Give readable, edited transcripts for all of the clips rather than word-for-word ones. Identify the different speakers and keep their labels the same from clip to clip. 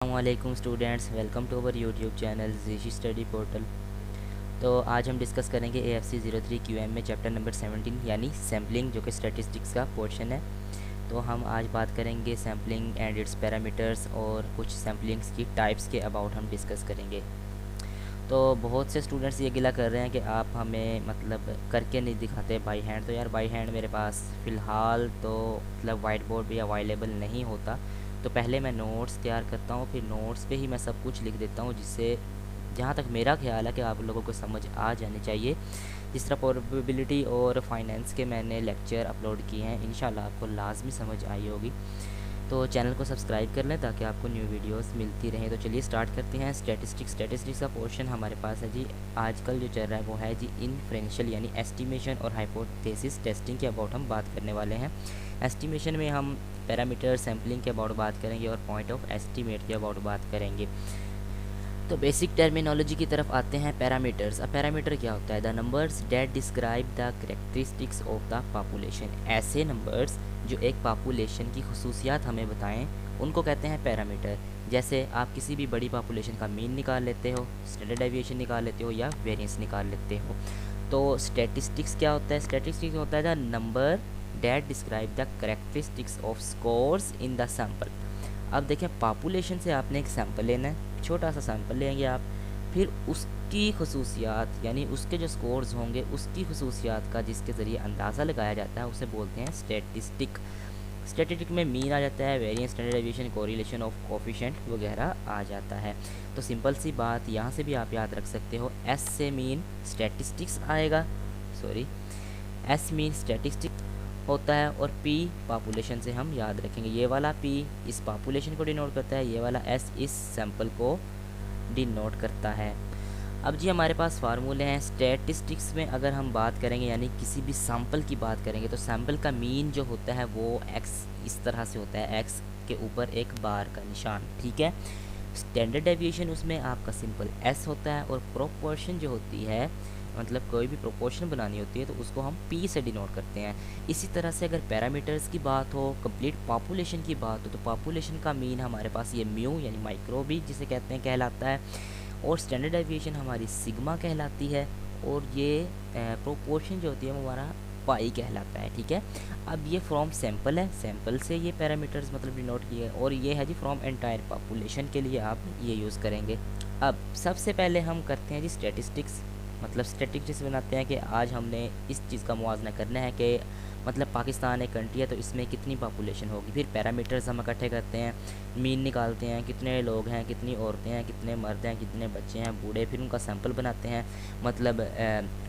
Speaker 1: अस्सलामुअलैकुम students, welcome to our YouTube channel Zeeshi study portal. तो आज हम डिस्कस करेंगे AFC 03 QM में चैप्टर नंबर 17 यानी सैम्पलिंग, जो कि स्टैटिस्टिक्स का पोर्शन है। तो हम आज बात करेंगे सैम्पलिंग एंड इट्स पैरामीटर्स और कुछ सैम्पलिंग्स की टाइप्स के अबाउट हम डिस्कस करेंगे। तो बहुत से स्टूडेंट्स ये गिला कर रहे हैं कि आप हमें मतलब करके नहीं दिखाते बाई हैंड। तो यार बाई हैंड मेरे पास फ़िलहाल तो मतलब वाइट बोर्ड भी अवेलेबल नहीं होता। तो पहले मैं नोट्स तैयार करता हूँ, फिर नोट्स पे ही मैं सब कुछ लिख देता हूँ, जिससे जहाँ तक मेरा ख्याल है कि आप लोगों को समझ आ जानी चाहिए। जिस तरह प्रोबेबिलिटी और फाइनेंस के मैंने लेक्चर अपलोड किए हैं, इंशाल्लाह आपको लाजमी समझ आई होगी। तो चैनल को सब्सक्राइब कर लें ताकि आपको न्यू वीडियोस मिलती रहें। तो चलिए स्टार्ट करते हैं। स्टैटिस्टिक्स का पोर्शन हमारे पास है जी। आजकल जो चल रहा है वो है जी इन्फ्रेंशियल यानी एस्टिमेशन और हाइपोथेसिस टेस्टिंग के अबाउट हम बात करने वाले हैं। एस्टिमेशन में हम पैरामीटर सैम्पलिंग के अबाउट बात करेंगे और पॉइंट ऑफ एस्टिमेट के अबाउट बात करेंगे। तो बेसिक टर्मिनोलॉजी की तरफ आते हैं। पैरामीटर्स। अब पैरामीटर क्या होता है? The numbers that describe the characteristics of the population. ऐसे नंबर्स जो एक पॉपुलेशन की खसूसियात हमें बताएं, उनको कहते हैं पैरामीटर। जैसे आप किसी भी बड़ी पॉपुलेशन का मीन निकाल लेते हो, स्टैंडर्ड डेविएशन निकाल लेते हो या वेरिएंस निकाल लेते हो। तो स्टैटिस्टिक्स क्या होता है? स्टैटिस्टिक्स होता है the number that describe the characteristics of scores in the sample. अब देखें, पॉपुलेशन से आपने एक सैम्पल लेना है, छोटा सा सैम्पल लेंगे आप, फिर उसकी खसूसियात यानी उसके जो स्कोर्स होंगे उसकी खसूसियात का जिसके ज़रिए अंदाज़ा लगाया जाता है उसे बोलते हैं स्टैटिस्टिक। स्टैटिस्टिक में मीन आ जाता है, variance, standard deviation, correlation of coefficient वगैरह आ जाता है। तो सिंपल सी बात यहाँ से भी आप याद रख सकते हो, एस से मीन स्टैटिस्टिक्स आएगा, सॉरी एस मीन स्टैटिस्टिक्स होता है, और पी पॉपुलेशन से हम याद रखेंगे। ये वाला पी इस पॉपुलेशन को डिनोट करता है, ये वाला एस इस सैंपल को डिनोट करता है। अब जी हमारे पास फार्मूले हैं। स्टैटिस्टिक्स में अगर हम बात करेंगे यानी किसी भी सैंपल की बात करेंगे, तो सैंपल का मीन जो होता है वो एक्स इस तरह से होता है, एक्स के ऊपर एक बार का निशान, ठीक है। स्टैंडर्ड डेविएशन उसमें आपका सिंपल एस होता है, और प्रोपोर्शन जो होती है, मतलब कोई भी प्रोपोर्शन बनानी होती है तो उसको हम पी से डिनोट करते हैं। इसी तरह से अगर पैरामीटर्स की बात हो, कंप्लीट पॉपुलेशन की बात हो, तो पॉपुलेशन का मीन हमारे पास ये म्यू यानी माइक्रो भी जिसे कहते हैं कहलाता है, और स्टैंडर्ड डेविएशन हमारी सिग्मा कहलाती है, और ये प्रोपोर्शन जो होती है वो हमारा पाई कहलाता है, ठीक है। अब ये फ्रॉम सैंपल है, सैंपल से ये पैरामीटर्स मतलब डिनोट किए हैं, और ये है जी फ्रॉम एंटायर पॉपुलेशन के लिए आप ये यूज़ करेंगे। अब सबसे पहले हम करते हैं जी स्टैटिस्टिक्स, मतलब स्टैटिस्टिक्स बनाते हैं कि आज हमने इस चीज़ का मुआवजा करना है कि मतलब पाकिस्तान एक कंट्री है तो इसमें कितनी पॉपुलेशन होगी। फिर पैरामीटर्स हम इकट्ठे करते हैं, मीन निकालते हैं, कितने लोग हैं, कितनी औरतें हैं, कितने मर्द हैं, कितने बच्चे हैं, बूढ़े, फिर उनका सैंपल बनाते हैं, मतलब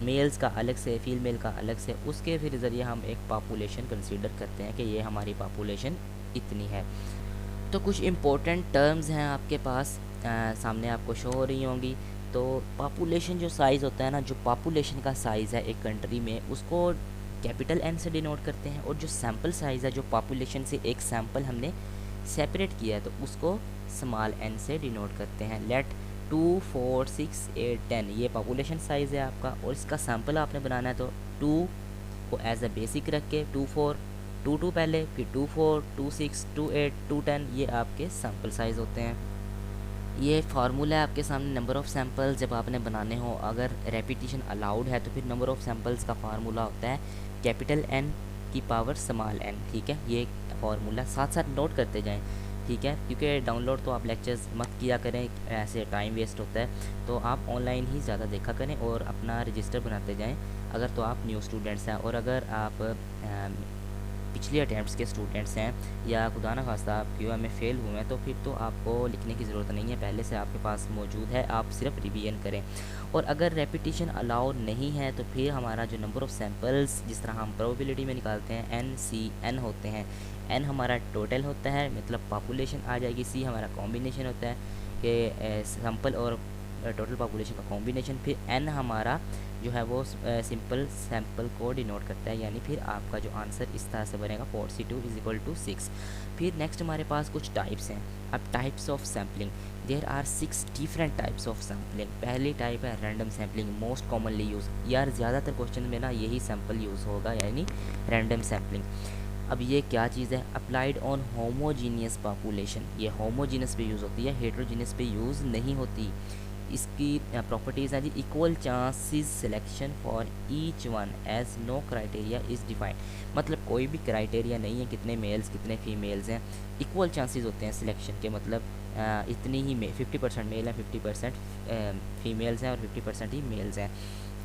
Speaker 1: मेल्स का अलग से, फीमेल का अलग से, उसके फिर ज़रिए हम एक पॉपुलेशन कंसीडर करते हैं कि ये हमारी पॉपुलेशन इतनी है। तो कुछ इम्पोर्टेंट टर्म्स हैं आपके पास, सामने आपको शो हो रही होंगी। तो पॉपुलेशन जो साइज़ होता है ना, जो पॉपुलेशन का साइज़ है एक कंट्री में, उसको कैपिटल एन से डिनोट करते हैं, और जो सैम्पल साइज़ है, जो पॉपुलेशन से एक सैम्पल हमने सेपरेट किया है, तो उसको स्मॉल एन से डिनोट करते हैं। लेट 2 4 6 8 10 ये पॉपुलेशन साइज़ है आपका, और इसका सैम्पल आपने बनाना है तो 2 को एज अ बेसिक रख के 2 4 2 2 पहले, फिर 2 4 2 6 2 8 2 10 ये आपके सैम्पल साइज़ होते हैं। ये फार्मूला है आपके सामने। नंबर ऑफ़ सैंपल्स जब आपने बनाने हो, अगर रेपिटिशन अलाउड है तो फिर नंबर ऑफ़ सैंपल्स का फार्मूला होता है कैपिटल एन की पावर स्मॉल एन, ठीक है। ये फार्मूला साथ साथ नोट करते जाएं, ठीक है, क्योंकि डाउनलोड तो आप लेक्चर्स मत किया करें, ऐसे टाइम वेस्ट होता है। तो आप ऑनलाइन ही ज़्यादा देखा करें और अपना रजिस्टर बनाते जाएँ अगर तो आप न्यू स्टूडेंट्स हैं। और अगर आप पिछले अटैम्प्ट्स के स्टूडेंट्स हैं या खुदा न खास्ता आप QM में फ़ेल हुए हैं, तो फिर तो आपको लिखने की ज़रूरत नहीं है, पहले से आपके पास मौजूद है, आप सिर्फ रिवीजन करें। और अगर रेपिटिशन अलाउ नहीं है तो फिर हमारा जो नंबर ऑफ़ सैंपल्स, जिस तरह हम प्रोबेबिलिटी में निकालते हैं, NCN होते हैं। N हमारा टोटल होता है, मतलब पॉपुलेशन आ जाएगी। C हमारा कॉम्बिनेशन होता है कि सैंपल और टोटल पॉपुलेशन का कॉम्बिनेशन। फिर N हमारा जो है वो सिंपल सैंपल को डिनोट करता है, यानी फिर आपका जो आंसर इस तरह से बनेगा 42 = 6। फिर नेक्स्ट हमारे पास कुछ टाइप्स हैं। अब types of sampling, there are 6 different types of sampling. पहली टाइप है random sampling, most commonly use, यार ज़्यादातर क्वेश्चन में ना यही सैंपल यूज़ होगा, यानी रैंडम सैम्पलिंग। अब ये क्या चीज़ है, अप्लाइड ऑन होमोजीनियस पॉपुलेशन, ये होमोजीनियस पे यूज़ होती है, हेट्रोजीनियस पे यूज़ नहीं होती। इसकी प्रॉपर्टीज़ हैं जी, equal chances selection for each one as no criteria is defined, मतलब कोई भी क्राइटेरिया नहीं है कितने मेल्स कितने फीमेल्स हैं, इक्वल चांसेस होते हैं सिलेक्शन के, मतलब इतनी ही 50% मेल हैं 50% फीमेल्स हैं और 50% ही मेल्स हैं।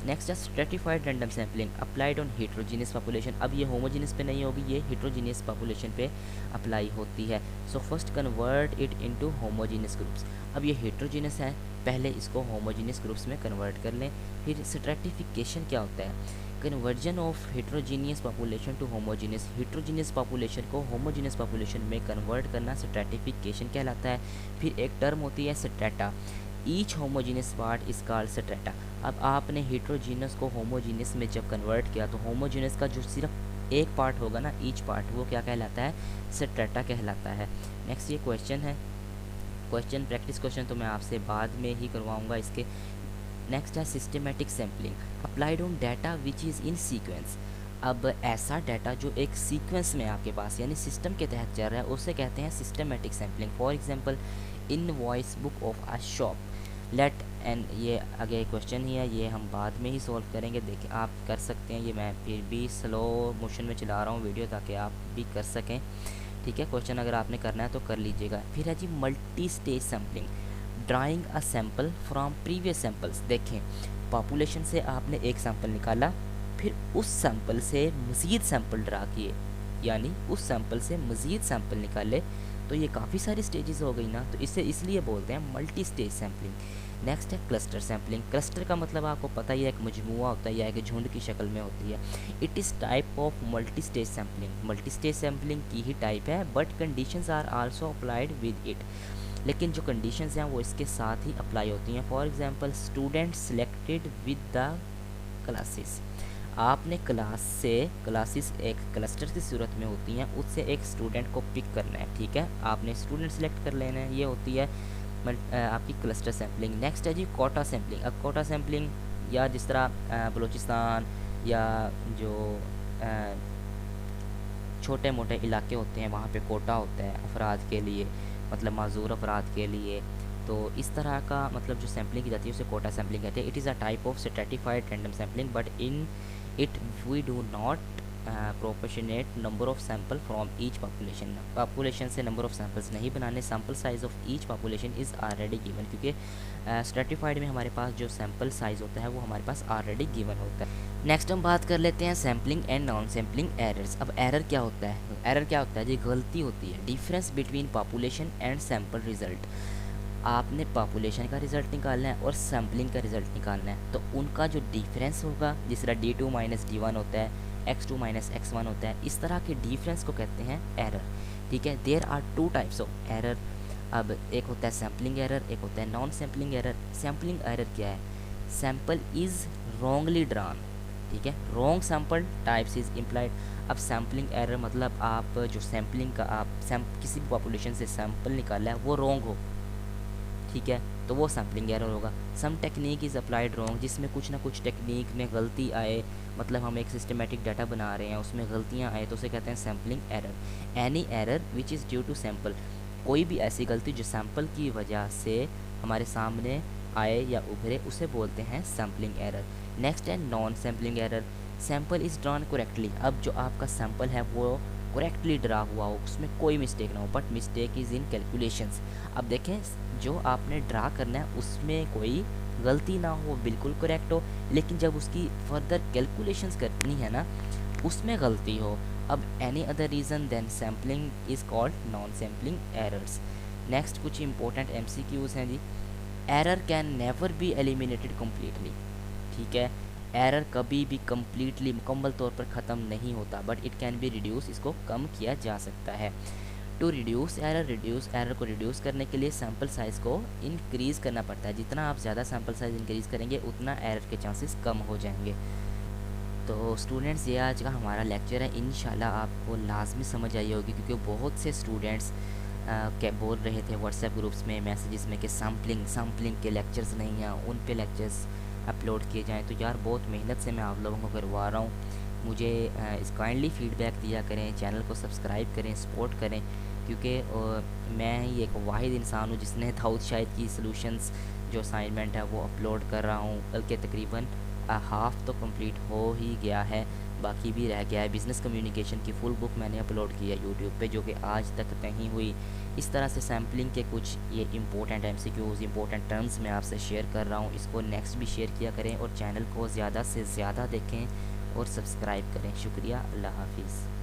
Speaker 1: नेक्स्ट है stratified random sampling applied on heterogeneous population, अब ये होमोजीनियस पे नहीं होगी, ये हेट्रोजीनियस पॉपुलेशन पे अप्लाई होती है। So first convert it into homogeneous groups, अब ये हेट्रोजीनियस है, पहले इसको होमोजीनियस ग्रुप्स में कन्वर्ट कर लें। फिर स्ट्रेटिफिकेशन क्या होता है, conversion of heterogeneous population to homogeneous, heterogeneous population को होमोजीनियस पॉपुलेशन में कन्वर्ट करना स्ट्रेटिफिकेशन कहलाता है। फिर एक टर्म होती है strata, each homogeneous part is called strata, अब आपने हेट्रोजीनियस को होमोजीनियस में जब कन्वर्ट किया तो होमोजीनियस का जो सिर्फ एक पार्ट होगा ना, ईच पार्ट, वो क्या कहलाता है, स्ट्रेटा कहलाता है। नेक्स्ट ये क्वेश्चन है, क्वेश्चन प्रैक्टिस क्वेश्चन तो मैं आपसे बाद में ही करवाऊंगा इसके। नेक्स्ट है systematic sampling applied on data which is in sequence, अब ऐसा डाटा जो एक सीक्वेंस में आपके पास यानी सिस्टम के तहत चल रहा है उसे कहते हैं systematic sampling. For example invoice book of a shop let, एंड ये आगे क्वेश्चन ही है, ये हम बाद में ही सॉल्व करेंगे, देखिए आप कर सकते हैं, ये मैं फिर भी स्लो मोशन में चला रहा हूँ वीडियो ताकि आप भी कर सकें, ठीक है। क्वेश्चन अगर आपने करना है तो कर लीजिएगा। फिर है जी multi stage sampling drawing a sample from previous samples, देखें पॉपुलेशन से आपने एक सैम्पल निकाला, फिर उस सैम्पल से मज़ीद सैम्पल ड्रा किए, यानी उस सैम्पल से मज़ीद सैम्पल निकाले, तो ये काफ़ी सारी स्टेजेस हो गई ना, तो इसे इसलिए बोलते हैं मल्टी स्टेज सैम्पलिंग। नेक्स्ट है क्लस्टर सैम्पलिंग, क्लस्टर का मतलब आपको पता ही है, एक मजमुआ होता है या एक झुंड की शक्ल में होती है। It is type of multi stage sampling, multi stage sampling की ही टाइप है, but conditions are also applied with it, लेकिन जो कंडीशंस हैं वो इसके साथ ही अप्लाई होती हैं। For example student selected with the classes, आपने क्लासेस एक क्लस्टर की सूरत में होती हैं, उससे एक स्टूडेंट को पिक करना है, ठीक है, आपने स्टूडेंट सेलेक्ट कर लेना है, ये होती है आपकी क्लस्टर सैम्पलिंग। नेक्स्ट है जी कोटा सैम्पलिंग, अब कोटा सैम्पलिंग या जिस तरह बलूचिस्तान या जो छोटे मोटे इलाके होते हैं वहाँ पे कोटा होता है अफराद के लिए, मतलब माजूर अफराद के लिए, तो इस तरह का मतलब जो सैम्पलिंग की जाती है उसे कोटा सैम्पलिंग कहते हैं। It is a type of stratified random sampling but in it we do not proportionate number of sample from each population, population से नंबर ऑफ सैम्पल्स नहीं बनाने, sample size of each population is already given, क्योंकि stratified में हमारे पास जो sample size होता है वो हमारे पास ऑलरेडी गिवन होता है। नेक्स्ट हम बात कर लेते हैं sampling and non sampling errors. अब एरर क्या होता है, एरर क्या होता है जी, गलती होती है, difference between population and sample result, आपने पॉपुलेशन का रिज़ल्ट निकालना है और सैम्पलिंग का रिज़ल्ट निकालना है, तो उनका जो डिफरेंस होगा, जिस तरह D2 माइनस D1 होता है, X2 माइनस X1 होता है, इस तरह के डिफरेंस को कहते हैं एरर, ठीक है। There are two types of error, अब एक होता है सैम्पलिंग एरर, एक होता है non sampling error. Sampling error क्या है, सैम्पल इज़ रॉन्गली ड्रान, ठीक है, wrong sample types is implied. अब सैम्पलिंग एरर मतलब आप जो सैम्पलिंग का आप किसी भी पॉपुलेशन से सैम्पल निकाला है वो रॉन्ग हो, ठीक है, तो वो सैम्पलिंग एरर होगा। सम टेक्निक इज़ अप्लाइड रॉन्ग, जिसमें कुछ ना कुछ टेक्निक में गलती आए, मतलब हम एक सिस्टमेटिक डाटा बना रहे हैं उसमें गलतियाँ आए तो उसे कहते हैं sampling error. Any error which is due to sample, कोई भी ऐसी गलती जो सैम्पल की वजह से हमारे सामने आए या उभरे उसे बोलते हैं सैम्पलिंग एरर। नेक्स्ट है non sampling error, sample is drawn correctly, अब जो आपका सैम्पल है वो करेक्टली ड्रा हुआ हो, उसमें कोई मिस्टेक ना हो, but mistake is in calculations. अब देखें जो आपने ड्रा करना है उसमें कोई गलती ना हो, बिल्कुल करेक्ट हो, लेकिन जब उसकी फर्दर कैलकुलेशंस करनी है ना उसमें गलती हो। अब any other reason than sampling is called non sampling errors. Next कुछ इंपॉर्टेंट MCQs हैं जी। Error can never be eliminated completely, ठीक है, एरर कभी भी कम्प्लीटली मुकम्मल तौर पर ख़त्म नहीं होता, but it can be reduce, इसको कम किया जा सकता है। टू रिड्यूस एरर को रिड्यूस करने के लिए सैम्पल साइज़ को इंक्रीज़ करना पड़ता है, जितना आप ज़्यादा सैम्पल साइज़ इंक्रीज़ करेंगे उतना एरर के चांसेस कम हो जाएंगे। तो स्टूडेंट्स ये आज का हमारा लेक्चर है, इंशाल्लाह आपको लाजमी समझ आई होगी, क्योंकि बहुत से स्टूडेंट्स क्या बोल रहे थे व्हाट्सएप ग्रुप्स में मैसेजेस में कि सैम्पलिंग के लेक्चर्स नहीं हैं, उन पे लेक्चर्स अपलोड किए जाएँ, तो यार बहुत मेहनत से मैं आप लोगों को करवा रहा हूँ, मुझे इस काइंडली फ़ीडबैक दिया करें, चैनल को सब्सक्राइब करें, सपोर्ट करें, क्योंकि मैं ही एक वाहिद इंसान हूँ जिसने दाऊद शाहिद की सॉल्यूशंस जो असाइनमेंट है वो अपलोड कर रहा हूँ, बल्कि तकरीबन हाफ़ तो कंप्लीट हो ही गया है, बाकी भी रह गया है। बिज़नेस कम्युनिकेशन की फ़ुल बुक मैंने अपलोड की है यूट्यूब पे, जो कि आज तक नहीं हुई। इस तरह से सैम्पलिंग के कुछ ये इंपॉर्टेंट MCQs, इंपॉर्टेंट टर्म्स मैं आपसे शेयर कर रहा हूँ। इसको नेक्स्ट भी शेयर किया करें और चैनल को ज़्यादा से ज़्यादा देखें और सब्सक्राइब करें। शुक्रिया, अल्लाह हाफिज़।